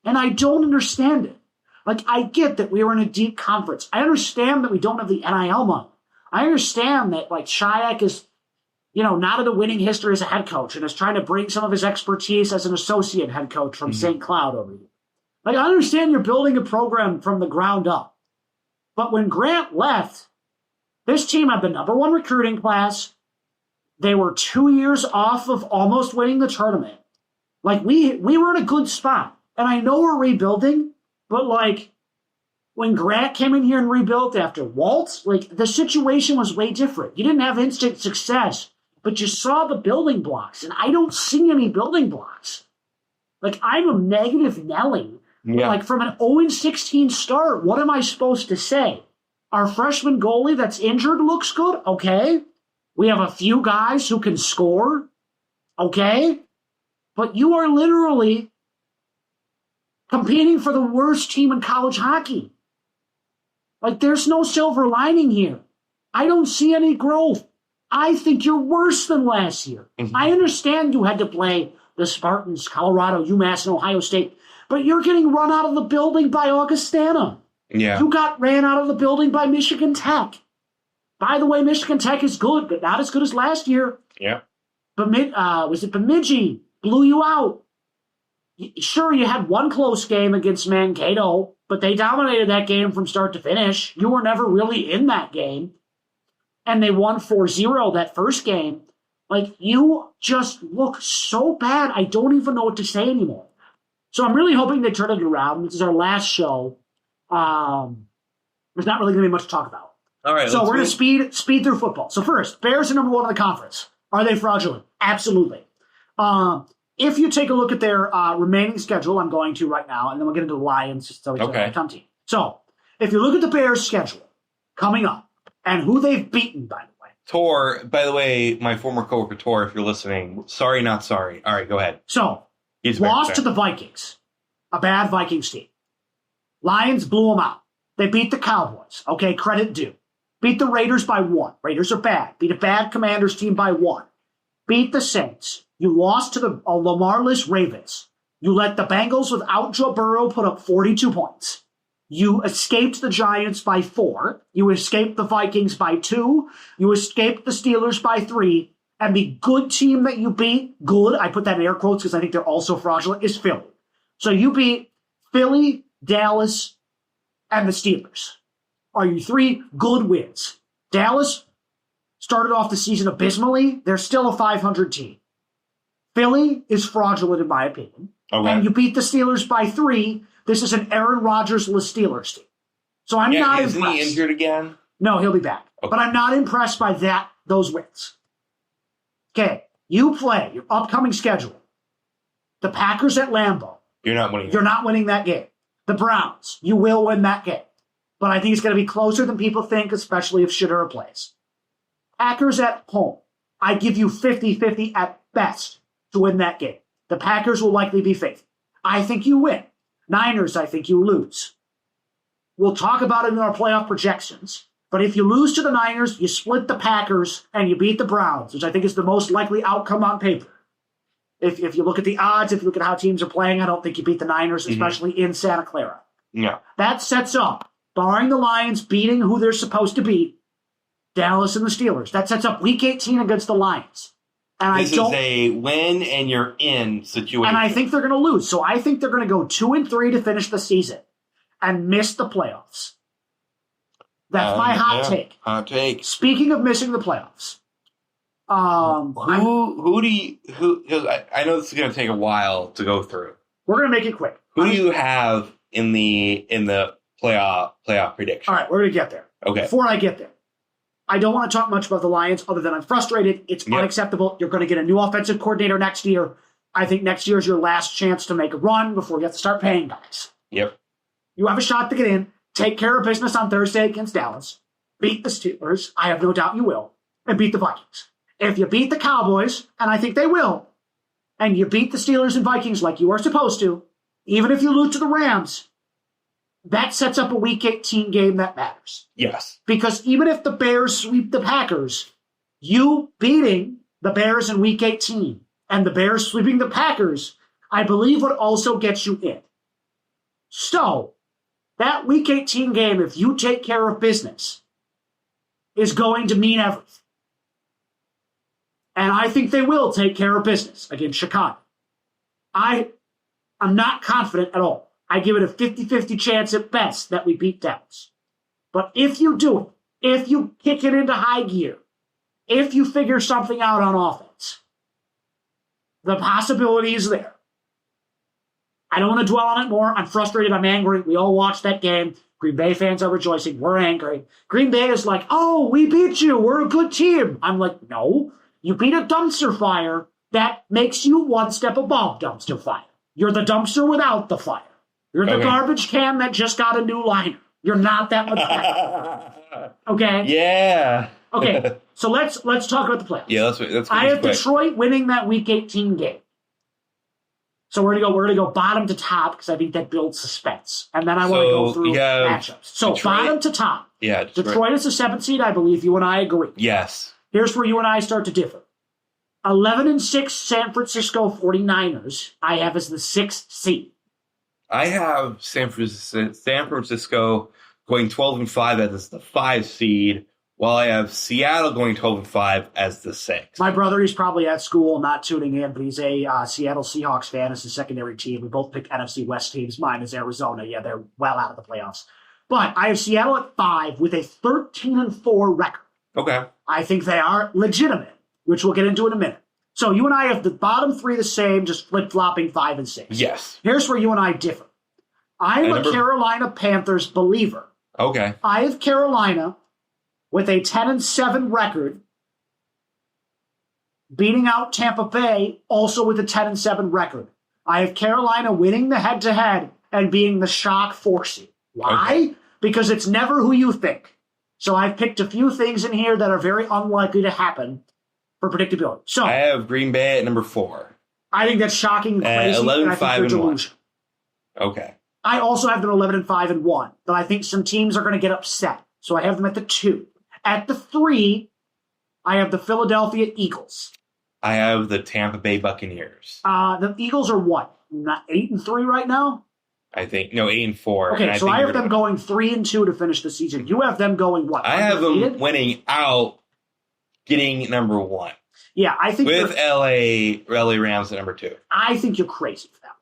And I don't understand it. Like, I get that we were in a deep conference. I understand that we don't have the NIL money. I understand that, Shayak is, not in a winning history as a head coach and is trying to bring some of his expertise as an associate head coach from St. Cloud over here. I understand you're building a program from the ground up. But when Grant left, this team had the #1 recruiting class. They were 2 years off of almost winning the tournament. We were in a good spot. And I know we're rebuilding, but, when Grant came in here and rebuilt after Walt, the situation was way different. You didn't have instant success, but you saw the building blocks, and I don't see any building blocks. I'm a negative Nelly. Yeah. From an 0-16 start, what am I supposed to say? Our freshman goalie that's injured looks good? Okay. We have a few guys who can score? Okay. But you are literally competing for the worst team in college hockey. There's no silver lining here. I don't see any growth. I think you're worse than last year. Mm-hmm. I understand you had to play the Spartans, Colorado, UMass, and Ohio State, but you're getting run out of the building by Augustana. Yeah. You got ran out of the building by Michigan Tech. By the way, Michigan Tech is good, but not as good as last year. Yeah. Was it Bemidji blew you out? Sure, you had one close game against Mankato, but they dominated that game from start to finish. You were never really in that game. And they won 4-0 that first game. Like, you just look so bad, I don't even know what to say anymore. So I'm really hoping they turn it around. This is our last show. There's not really going to be much to talk about. All right. So we're going to speed through football. So first, Bears are number one in the conference. Are they fraudulent? Absolutely. If you take a look at their remaining schedule, I'm going to right now, and then we'll get into the Lions. So it's a tough team. So if you look at the Bears' schedule coming up and who they've beaten, by the way. Tor, by the way, my former coworker Tor, if you're listening, sorry, not sorry. All right, go ahead. So, lost to the Vikings, a bad Vikings team. Lions blew them out. They beat the Cowboys. Okay, credit due. Beat the Raiders by 1. Raiders are bad. Beat a bad Commanders team by 1. Beat the Saints. You lost to the Lamar-less Ravens. You let the Bengals without Joe Burrow put up 42 points. You escaped the Giants by 4. You escaped the Vikings by 2. You escaped the Steelers by 3. And the good team that you beat, good, I put that in air quotes because I think they're also fraudulent, is Philly. So you beat Philly, Dallas, and the Steelers. Are you 3 good wins? Dallas started off the season abysmally. They're still a 500 team. Philly is fraudulent, in my opinion. Okay. And you beat the Steelers by 3. This is an Aaron Rodgers-less Steelers team. So I'm not impressed. Isn't he injured again? No, he'll be back. Okay. But I'm not impressed by those wins. Okay, you play your upcoming schedule. The Packers at Lambeau. You're not winning. You're not winning that game. The Browns. You will win that game. But I think it's going to be closer than people think, especially if Shedeur plays. Packers at home. I give you 50-50 at best to win that game. The Packers will likely be favored. I think you win. Niners, I think you lose. We'll talk about it in our playoff projections. But if you lose to the Niners, you split the Packers, and you beat the Browns, which I think is the most likely outcome on paper. If you look at the odds, if you look at how teams are playing, I don't think you beat the Niners, especially in Santa Clara. Yeah. That sets up, barring the Lions beating who they're supposed to beat, Dallas and the Steelers. That sets up Week 18 against the Lions. And this is a win and you're in situation. And I think they're going to lose. So I think they're going to go 2-3 to finish the season and miss the playoffs. That's my hot take. Hot take. Speaking of missing the playoffs, I know this is going to take a while to go through. We're going to make it quick. Who do you have in the playoff prediction? All right, we're going to get there. Okay. Before I get there, I don't want to talk much about the Lions other than I'm frustrated. It's unacceptable. You're going to get a new offensive coordinator next year. I think next year is your last chance to make a run before you have to start paying guys. Yep. You have a shot to get in. Take care of business on Thursday against Dallas. Beat the Steelers. I have no doubt you will. And beat the Vikings. If you beat the Cowboys, and I think they will, and you beat the Steelers and Vikings like you are supposed to, even if you lose to the Rams, that sets up a Week 18 game that matters. Yes. Because even if the Bears sweep the Packers, you beating the Bears in Week 18 and the Bears sweeping the Packers, I believe would also get you in. So, that Week 18 game, if you take care of business, is going to mean everything. And I think they will take care of business against Chicago. I'm not confident at all. I give it a 50-50 chance at best that we beat Dallas. But if you do it, if you kick it into high gear, if you figure something out on offense, the possibility is there. I don't want to dwell on it more. I'm frustrated. I'm angry. We all watched that game. Green Bay fans are rejoicing. We're angry. Green Bay is like, oh, we beat you. We're a good team. I'm like, no. You beat a dumpster fire that makes you one step above dumpster fire. You're the dumpster without the fire. You're the garbage can that just got a new liner. You're not that much better. Okay? Yeah. Okay, so let's talk about the playoffs. Yeah, let's I have Detroit winning that Week 18 game. So we're gonna go bottom to top because I think that builds suspense, and then I want to go through matchups. So Detroit, bottom to top. Yeah, Detroit is the 7th seed, I believe. You and I agree. Yes. Here's where you and I start to differ. 11-6 San Francisco 49ers I have as the 6th seed. I have San Francisco going 12-5 as the 5 seed, while I have Seattle going 12-5 as the 6. My brother is probably at school not tuning in, but he's a Seattle Seahawks fan as a secondary team. We both pick NFC West teams. Mine is Arizona. Yeah, they're well out of the playoffs. But I have Seattle at 5 with a 13-4 record. Okay. I think they are legitimate, which we'll get into in a minute. So you and I have the bottom 3 the same, just flip-flopping 5 and 6. Yes. Here's where you and I differ. I'm a Carolina Panthers believer. Okay. I have Carolina with a 10-7 record, beating out Tampa Bay, also with a 10-7 record. I have Carolina winning the head-to-head and being the shock 4 seed. Why? Okay. Because it's never who you think. So I've picked a few things in here that are very unlikely to happen for predictability. So I have Green Bay at number 4. I think that's shocking and crazy. 11-5-1. Okay. I also have them 11-5-1, but I think some teams are going to get upset. So I have them at the 2. At the 3, I have the Philadelphia Eagles. I have the Tampa Bay Buccaneers. The Eagles are what? Not 8-3 right now? I think, no, 8-4. Okay, so I have them going 3-2 to finish the season. You have them going what? I have them winning out, getting number 1. Yeah, I think with LA Rams at number 2. I think you're crazy for that.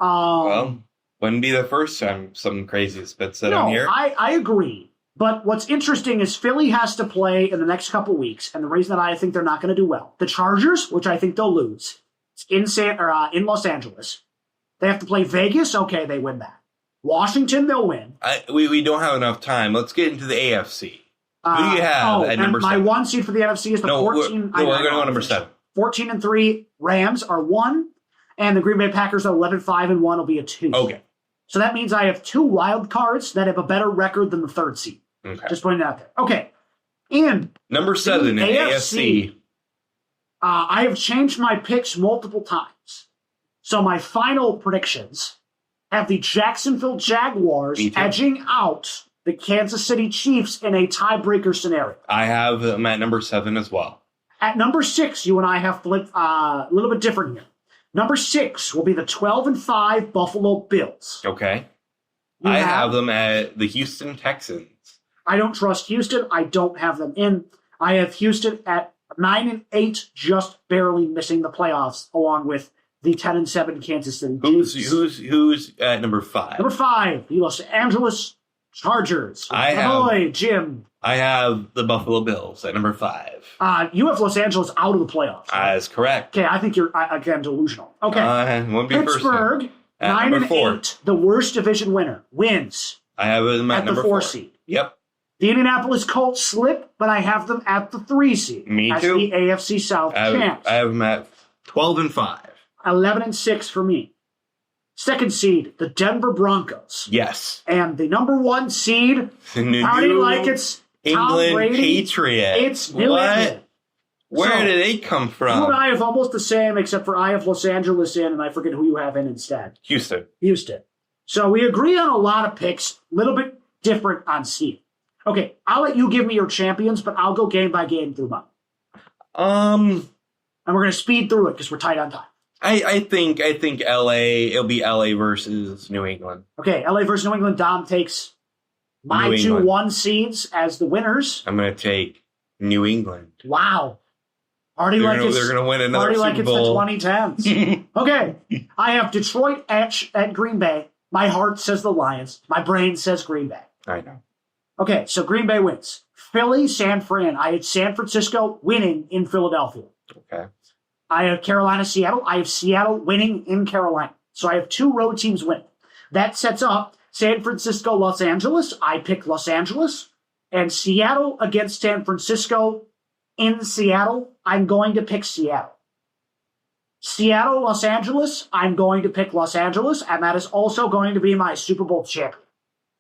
Well, wouldn't be the first time something crazy has been said on here. I agree. But what's interesting is Philly has to play in the next couple weeks, and the reason that I think they're not going to do well. The Chargers, which I think they'll lose, it's in Los Angeles. They have to play Vegas. Okay, they win that. Washington, they'll win. We don't have enough time. Let's get into the AFC. Who do you have at number 7? My 1 seed for the NFC is the 14. We're going to go number 7. 14-3 Rams are 1, and the Green Bay Packers are 11-5-1 will be a 2. Okay. So that means I have 2 wild cards that have a better record than the 3rd seed. Okay. Just putting it out there. Okay. And number 7 in AFC. I have changed my picks multiple times. So my final predictions have the Jacksonville Jaguars edging out the Kansas City Chiefs in a tiebreaker scenario. I have them at number 7 as well. At number 6, you and I have flipped a little bit different here. Number 6 will be the 12-5 Buffalo Bills. Okay. I have them at the Houston Texans. I don't trust Houston. I don't have them in. I have Houston at 9-8, just barely missing the playoffs, along with the 10-7 Kansas City Chiefs. Who's at number 5? Number 5, the Los Angeles Chargers. Jim. I have the Buffalo Bills at number 5. You have Los Angeles out of the playoffs. Right? That's correct. Okay, I think you're, again, delusional. Okay. Pittsburgh, 9-8, the worst division winner, wins. I have them at number 4 seed. Yep. The Indianapolis Colts slip, but I have them at the 3 seed. Me as too. The AFC South champs. I have them at 12-5. 11-6 for me. 2nd seed, the Denver Broncos. Yes. And the number 1 seed, how do you like it's England Tom Brady? Patriot. It's New England. Where did they come from? You and I have almost the same, except for I have Los Angeles in, and I forget who you have in instead. Houston. So we agree on a lot of picks, a little bit different on seed. Okay, I'll let you give me your champions, but I'll go game by game through mine. And we're going to speed through it because we're tight on time. I think it'll be LA versus New England. Okay, LA versus New England. Dom takes my 2 1 seeds as the winners. I'm going to take New England. Wow. They're going to win another Super Bowl. Party like it's the 2010s. Okay, I have Detroit at Green Bay. My heart says the Lions. My brain says Green Bay. I know. Okay, so Green Bay wins. Philly, San Fran. I had San Francisco winning in Philadelphia. Okay. I have Carolina, Seattle. I have Seattle winning in Carolina. So I have 2 road teams winning. That sets up San Francisco, Los Angeles. I pick Los Angeles. And Seattle against San Francisco in Seattle. I'm going to pick Seattle. Seattle, Los Angeles. I'm going to pick Los Angeles. And that is also going to be my Super Bowl champion.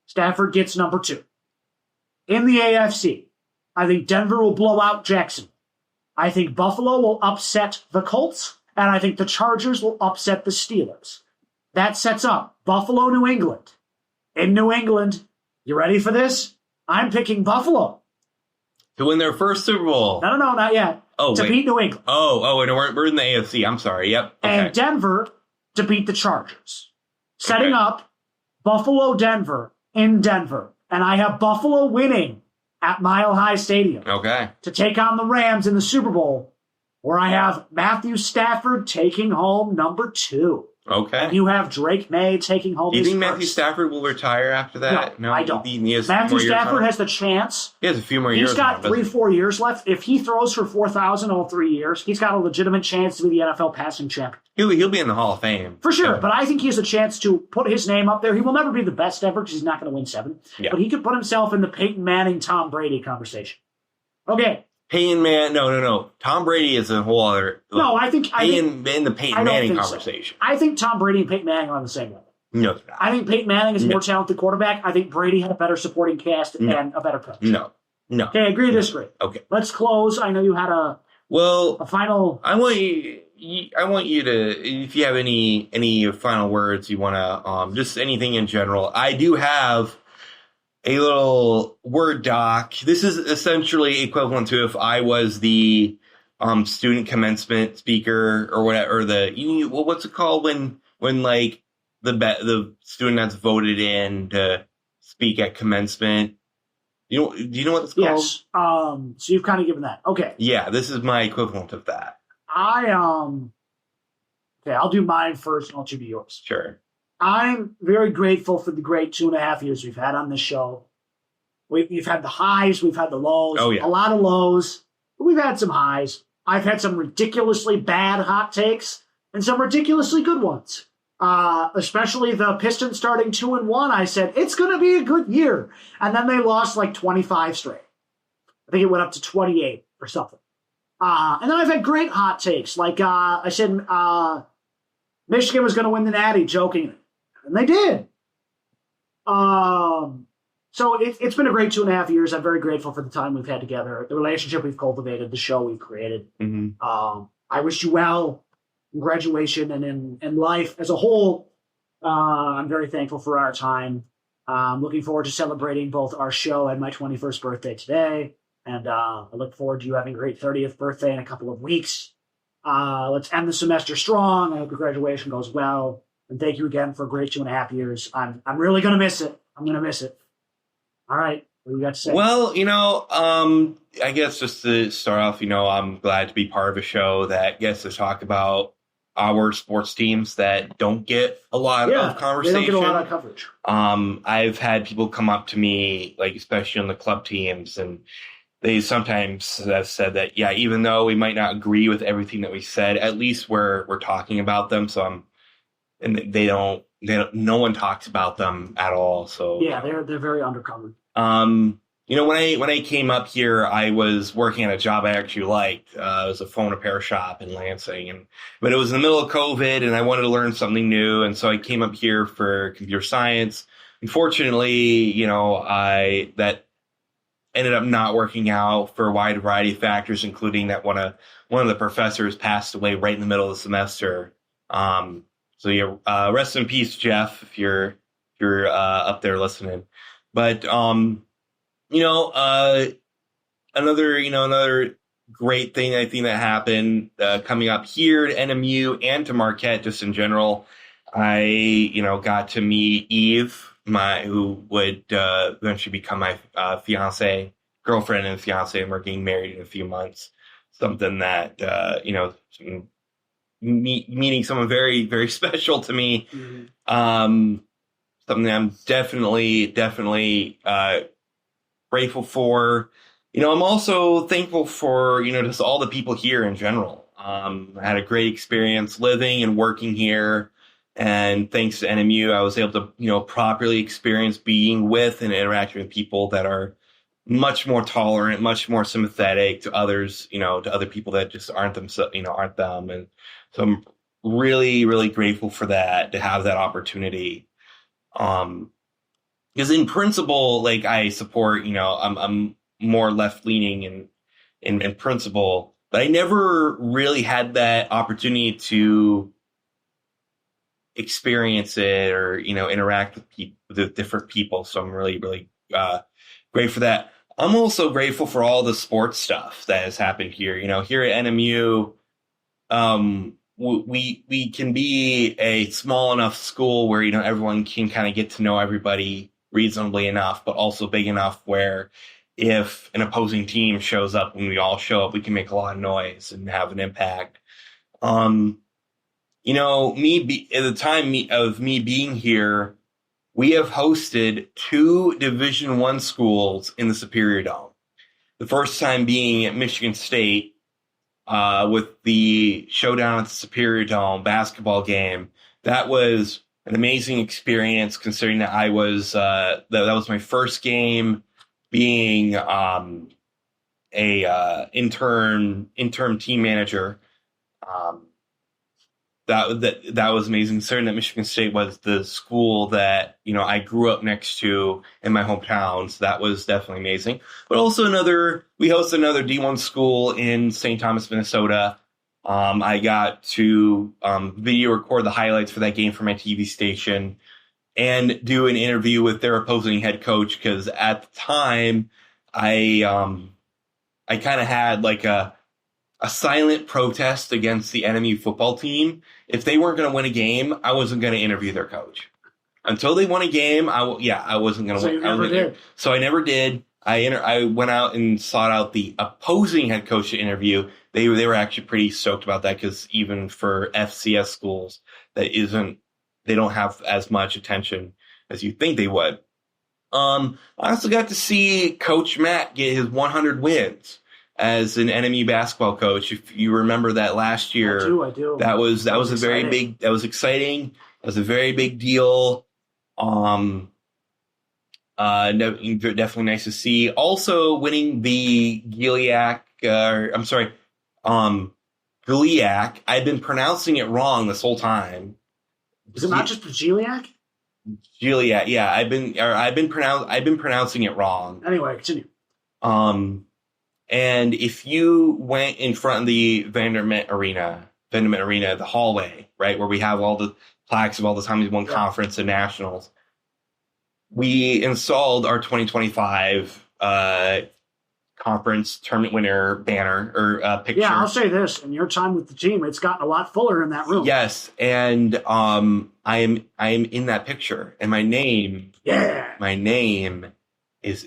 Stafford gets number 2. In the AFC, I think Denver will blow out Jacksonville. I think Buffalo will upset the Colts, and I think the Chargers will upset the Steelers. That sets up Buffalo, New England. In New England, you ready for this? I'm picking Buffalo. To win their first Super Bowl. No, not yet. To beat New England. And we're in the AFC. I'm sorry. Yep. Okay. And Denver to beat the Chargers. Setting up Buffalo, Denver in Denver. And I have Buffalo winning at Mile High Stadium. Okay. To take on the Rams in the Super Bowl, where I have Matthew Stafford taking home number 2. Okay. And you have Drake May taking home his first. Do you think first. Matthew Stafford will retire after that? No, I don't. Matthew Stafford has the chance. He has a few more years. He's got 3-4 years left. If he throws for 4,000 all 3 years, he's got a legitimate chance to be the NFL passing champion. He'll be in the Hall of Fame. For sure, but I think he has a chance to put his name up there. He will never be the best ever because he's not going to win 7. Yeah. But he could put himself in the Peyton Manning, Tom Brady conversation. Okay. Peyton Manning, no. Tom Brady is a whole other. No, I think in the Peyton Manning conversation. So. I think Tom Brady and Peyton Manning are on the same level. No, I think Peyton Manning is a more talented quarterback. I think Brady had a better supporting cast and a better coach. No. Okay, agree to disagree. Okay, let's close. I know you had a final. I want you to, if you have any final words you want to, just anything in general. I do have a little Word doc. This is essentially equivalent to if I was the student commencement speaker or whatever, or what's it called when like the student that's voted in to speak at commencement. Do you know what it's called? Yes. So you've kind of given that. Okay. Yeah, this is my equivalent of that. Okay, I'll do mine first and I'll do yours. Sure. I'm very grateful for the great 2.5 years we've had on this show. We've had the highs, we've had the lows. Oh, yeah. A lot of lows, but we've had some highs. I've had some ridiculously bad hot takes and some ridiculously good ones. Especially the Pistons starting 2-1. I said, it's going to be a good year. And then they lost like 25 straight. I think it went up to 28 or something. And then I've had great hot takes. Like I said, Michigan was going to win the Natty, jokingly. And they did. So it's been a great 2.5 years. I'm very grateful for the time we've had together, the relationship we've cultivated, the show we've created. Mm-hmm. I wish you well in graduation and in life as a whole. I'm very thankful for our time. I'm looking forward to celebrating both our show and my 21st birthday today. And I look forward to you having a great 30th birthday in a couple of weeks. Let's end the semester strong. I hope your graduation goes well. And thank you again for a great 2.5 years. I'm really going to miss it. I'm going to miss it. All right. What do you got to say? Well, I guess just to start off, I'm glad to be part of a show that gets to talk about our sports teams that don't get a lot of conversation. They don't get a lot of coverage. I've had people come up to me, like especially on the club teams, and they sometimes have said that, yeah, even though we might not agree with everything that we said, at least we're talking about them. So no one talks about them at all. So yeah, they're very undercovered. When I came up here, I was working at a job I actually liked. It was a phone repair shop in Lansing, but it was in the middle of COVID, and I wanted to learn something new, and so I came up here for computer science. Unfortunately, that ended up not working out for a wide variety of factors, including that one of the professors passed away right in the middle of the semester. Rest in peace, Jeff, if you're up there listening. But another great thing I think that happened coming up here to NMU and to Marquette, just in general, I got to meet Eve, who would eventually become my girlfriend and fiance, and we're getting married in a few months. Something that meeting someone very, very special to me. Mm-hmm. Something that I'm definitely grateful for. I'm also thankful for, just all the people here in general. I had a great experience living and working here. And thanks to NMU, I was able to, properly experience being with and interacting with people that are much more tolerant, much more sympathetic to others, to other people that just aren't them. And so I'm really, really grateful for that, to have that opportunity. Because in principle, like, I support, I'm more left leaning in principle, but I never really had that opportunity to experience it or, interact with different people. So I'm really, really, great for that. I'm also grateful for all the sports stuff that has happened here. Here at NMU, we can be a small enough school where, everyone can kind of get to know everybody reasonably enough, but also big enough where if an opposing team shows up and we all show up, we can make a lot of noise and have an impact. At the time of me being here, we have hosted 2 Division I schools in the Superior Dome. The first time being at Michigan State with the showdown at the Superior Dome basketball game. That was an amazing experience, considering that I was that was my first game being a interim team manager. That was amazing. Considering that Michigan State was the school that I grew up next to in my hometown, so that was definitely amazing. But also we hosted another D1 school in St. Thomas, Minnesota. I got to video record the highlights for that game for my TV station and do an interview with their opposing head coach, because at the time I kind of had like a silent protest against the enemy football team. If they weren't going to win a game, I wasn't going to interview their coach. Until they won a game, I wasn't going to win. You never did. So I never did. I went out and sought out the opposing head coach to interview. They were actually pretty stoked about that, because even for FCS schools, they don't have as much attention as you think they would. I also got to see Coach Matt get his 100 wins as an NMU basketball coach. If you remember that last year, I do. That was a very big. That was exciting. That was a very big deal. Definitely nice to see. Also winning the GIAC. GIAC. I've been pronouncing it wrong this whole time. Is it not just the GIAC? GIAC. Yeah, I've been pronouncing it wrong. Anyway, continue. And if you went in front of the Vanderbilt Arena, the hallway, right, where we have all the plaques of all the times we won conference and nationals, we installed our 2025 conference tournament winner banner or picture. Yeah, I'll say this: in your time with the team, it's gotten a lot fuller in that room. Yes, and I am in that picture, and my name is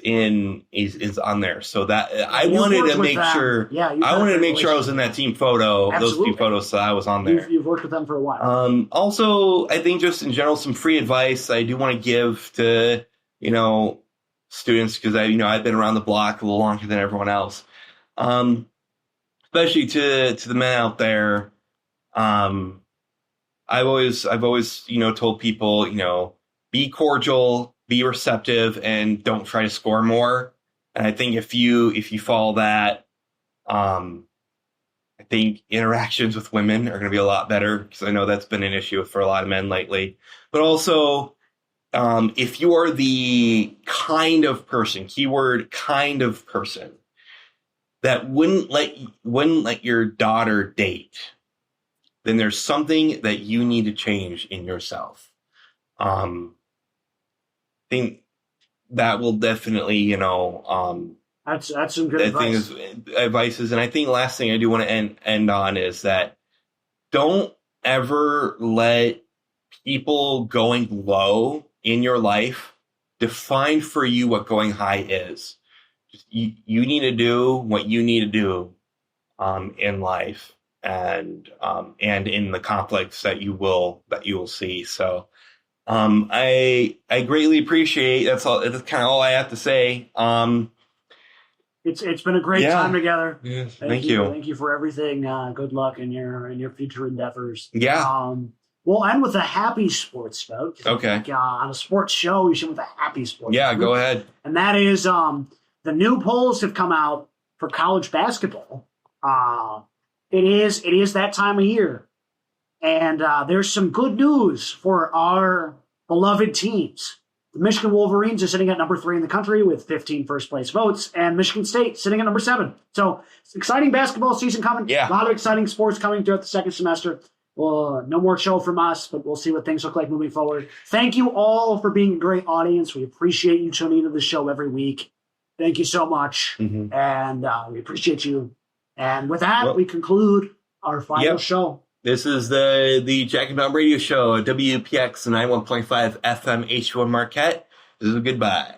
on there. So that I wanted to make sure. Yeah, I wanted to make sure I was in that team photo. Absolutely. Those 2 photos, so I was on there. You've worked with them for a while. Also, I think just in general, some free advice I do want to give to students, because I've been around the block a little longer than everyone else. Especially to the men out there. I've always told people, be cordial, be receptive, and don't try to score more. And I think if you follow that, I think interactions with women are going to be a lot better, because I know that's been an issue for a lot of men lately. But also, if you are the kind of person, keyword kind of person, that wouldn't let your daughter date, then there's something that you need to change in yourself. I think that will definitely, that's some good advice. And I think the last thing I do want to end on is that don't ever let people going low in your life define for you what going high is. You need to do what you need to do in life, and in the conflicts that you will see. So I greatly appreciate. That's kind of all I have to say. It's been a great time together. Yeah, thank you. Thank you for everything. Good luck in your future endeavors. Yeah. We'll end with a happy sports note. Okay. On a sports show, you should with a happy sports. Yeah, note. Go ahead. And that is the new polls have come out for college basketball. It is that time of year, and there's some good news for our beloved teams. The Michigan Wolverines are sitting at number 3 in the country with 15 first-place votes, and Michigan State sitting at number 7. So it's exciting basketball season coming. Yeah. A lot of exciting sports coming throughout the second semester. Well, no more show from us, but we'll see what things look like moving forward. Thank you all for being a great audience. We appreciate you tuning into the show every week. Thank you so much. And we appreciate you. And with that, we conclude our final show. This is the Jack and Dom Radio Show, WPX 91.5 FM HD1 Marquette. This is a goodbye.